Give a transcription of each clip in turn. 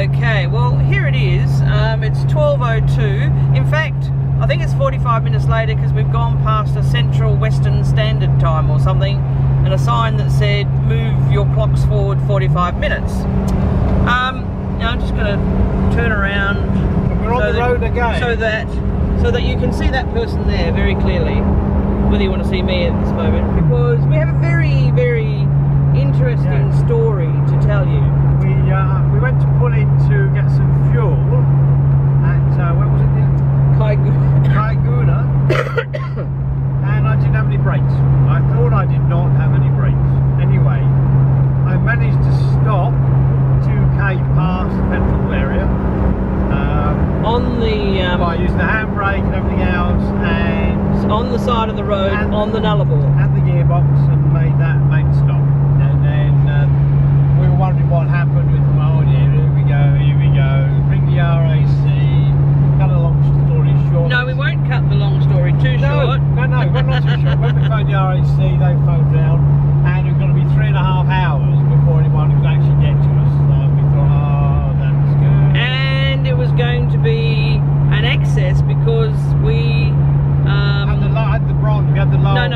Okay, well here it is. It's 12:02. In fact, I think it's 45 minutes later because we've gone past a Central Western Standard Time or something, and a sign that said move your clocks forward 45 minutes. Now I'm just going to turn around. We're on the road again. So that you can see that person there very clearly, whether you want to see me at this moment, because we have a very, very interesting story to tell you. We went to pull in to get some fuel at, where was it? Caiguna. And I didn't have any brakes. I thought I did not have any brakes. Anyway, I managed to stop 2k past the petrol area. On the... by using the handbrake and everything else, and... on the side of the road, on the Nullarbor. And the gearbox, and made the stop. And then we were wondering what happened with, oh yeah, here we go, bring the RAC, cut a long story short. No, we won't cut the long story too short. No, we're not too short. When we phoned the RAC, they phoned down, and it was going to be 3.5 hours before anyone could actually get to us. So we thought, oh, that's good. And it was going to be an excess because we... had the bronze, we had the lower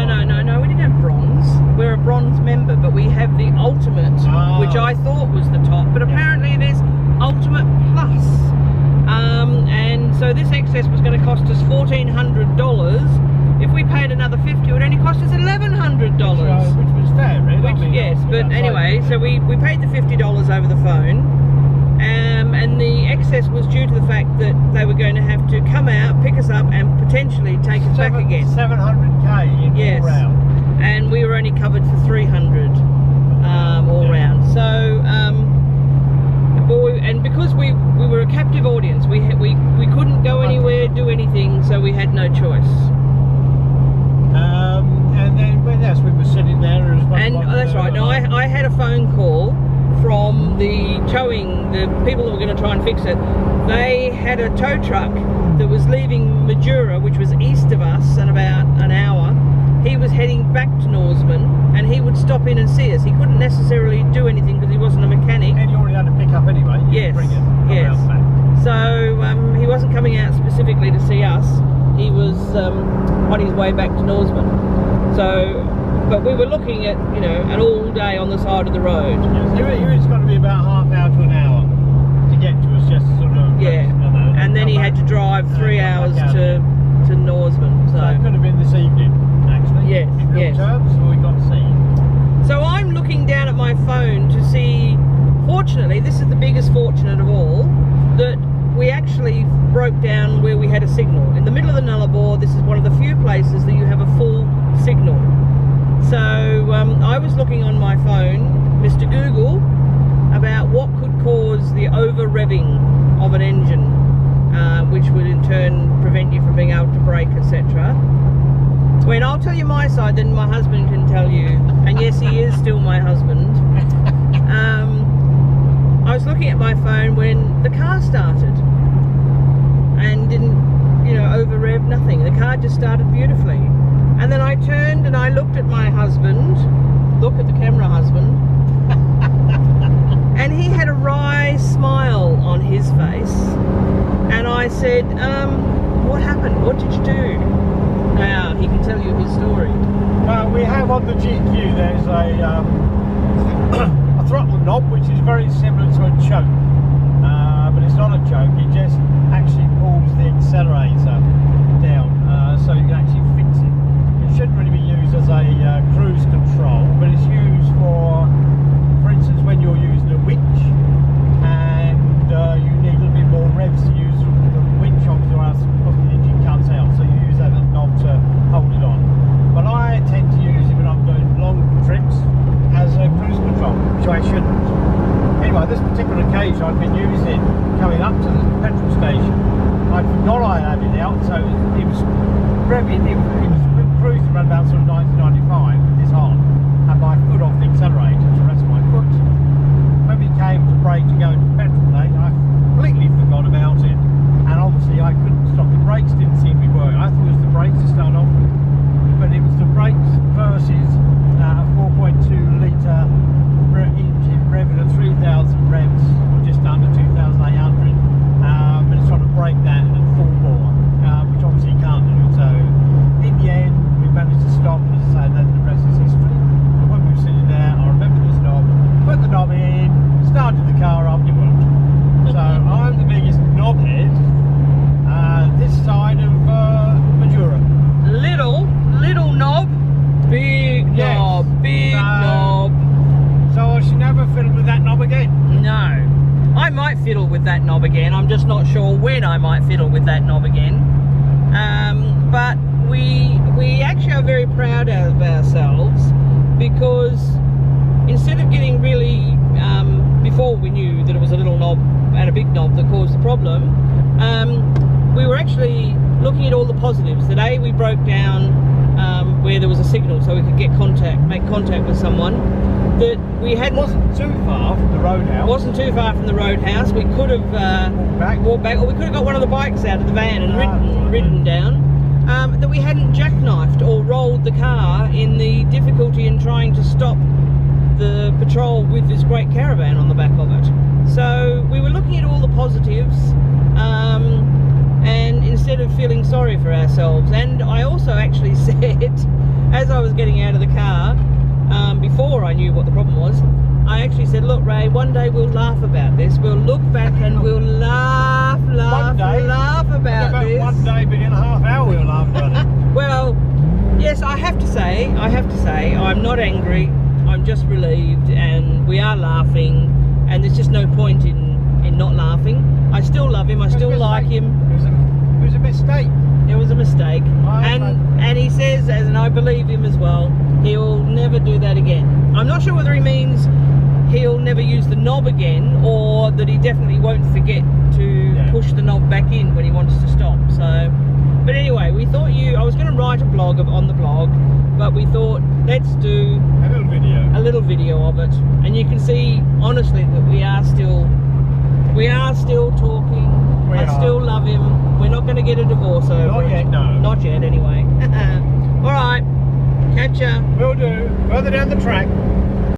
No, we didn't have bronze. We're a bronze member, but we have the ultimate, which I thought was the top, but apparently it is ultimate plus. And so this excess was going to cost us $1,400. If we paid another $50, it would only cost us $1,100. Which was fair, really. Yes, but anyway, so we paid the $50 over the phone. And the excess was due to the fact that they were going to have to come out, pick us up, and potentially take us back again. 700k in all round. And we were only covered for 300 all round. So, and because we were a captive audience, we couldn't go anywhere, do anything, so we had no choice. And then we were sitting there. That's right. Now I had a phone call from the towing, the people that were going to try and fix it. They had a tow truck that was leaving Madura, which was east of us, in about an hour. He was heading back to Norseman, and he would stop in and see us. He couldn't necessarily do anything because he wasn't a mechanic. And you already had to pick up anyway. Yes. Bring it. Yes. So he wasn't coming out specifically to see us. He was on his way back to Norseman. So. But we were looking at, an all day on the side of the road. Yes, it was going to be about half hour to an hour to get to us, just sort of. Yeah, and then he had to drive 3 hours to Norseman. So it could have been this evening, actually. Yes, in real terms, so we got to see. So I'm looking down at my phone to see. Fortunately, this is the biggest fortunate of all, that we actually broke down where we had a signal in the middle of the Nullarbor. This is one of the few places that you have a full signal. So I was looking on my phone, Mr. Google, about what could cause the over-revving of an engine, which would in turn prevent you from being able to brake, etc. When I'll tell you my side, then my husband can tell you, and yes, he is still my husband. I was looking at my phone when the car started and didn't, over-rev, nothing. The car just started beautifully. And then I turned and I looked at my husband, look at the camera husband, and he had a wry smile on his face. And I said, what happened? What did you do? Now, he can tell you his story. Well, we have on the GQ, there's a throttle knob, which is very similar to a choke. But it's not a choke, it just actually pulls the accelerator down, so you can actually fix it. It shouldn't really be used as a cruise control, but it's used for instance, when you're using a winch and you need a little bit more revs to use the winch on, or else the engine comes out, so you use that little knob to hold it on. But I tend to use it when I'm doing long trips as a cruise control, which I shouldn't. Anyway, this particular occasion I'd been using coming up to the petrol station. I forgot I had it out, so it was revving, it was cruising around about sort of 1995 with this on, and my foot off the accelerator to rest my foot. When we came to brake to go into the petrol lane, I completely forgot about it, and obviously I couldn't stop. The brakes didn't seem to be working. I thought it was the brakes to start off with, but it was the brakes versus a 4.2 litre engine revving at 3,000 revs, or just under 2,800 might fiddle with that knob again. I'm just not sure when I might fiddle with that knob again. But we actually are very proud of ourselves, because instead of getting really, before we knew that it was a little knob and a big knob that caused the problem, we were actually looking at all the positives. That A, we broke down where there was a signal so we could make contact with someone. That we hadn't... It wasn't too far from the roadhouse. Wasn't too far from the roadhouse. We could have walked back, or we could have got one of the bikes out of the van and ridden down. That we hadn't jackknifed or rolled the car in the difficulty in trying to stop the patrol with this great caravan on the back of it. So we were looking at all the positives, and instead of feeling sorry for ourselves. And I also actually said, as I was getting out of the car, before I knew what the problem was, I actually said, look Ray, one day we'll laugh about this. We'll look back and we'll laugh about this. One day, but in a half hour we'll laugh about it. Well, yes, I have to say, I'm not angry. I'm just relieved, and we are laughing, and there's just no point in not laughing. I still love him. I still like him. It was a mistake. It was a mistake, and he says, and I believe him as well, he'll never do that again. I'm not sure whether he means he'll never use the knob again, or that he definitely won't forget to push the knob back in when he wants to stop. So, but anyway, we thought I was going to write a blog on the blog, but we thought let's do a little video of it, and you can see honestly that we are still talking. I still love him. We're not going to get a divorce over Not yet, it. no. Not yet, anyway. All right, catch ya. Will do. Further down the track.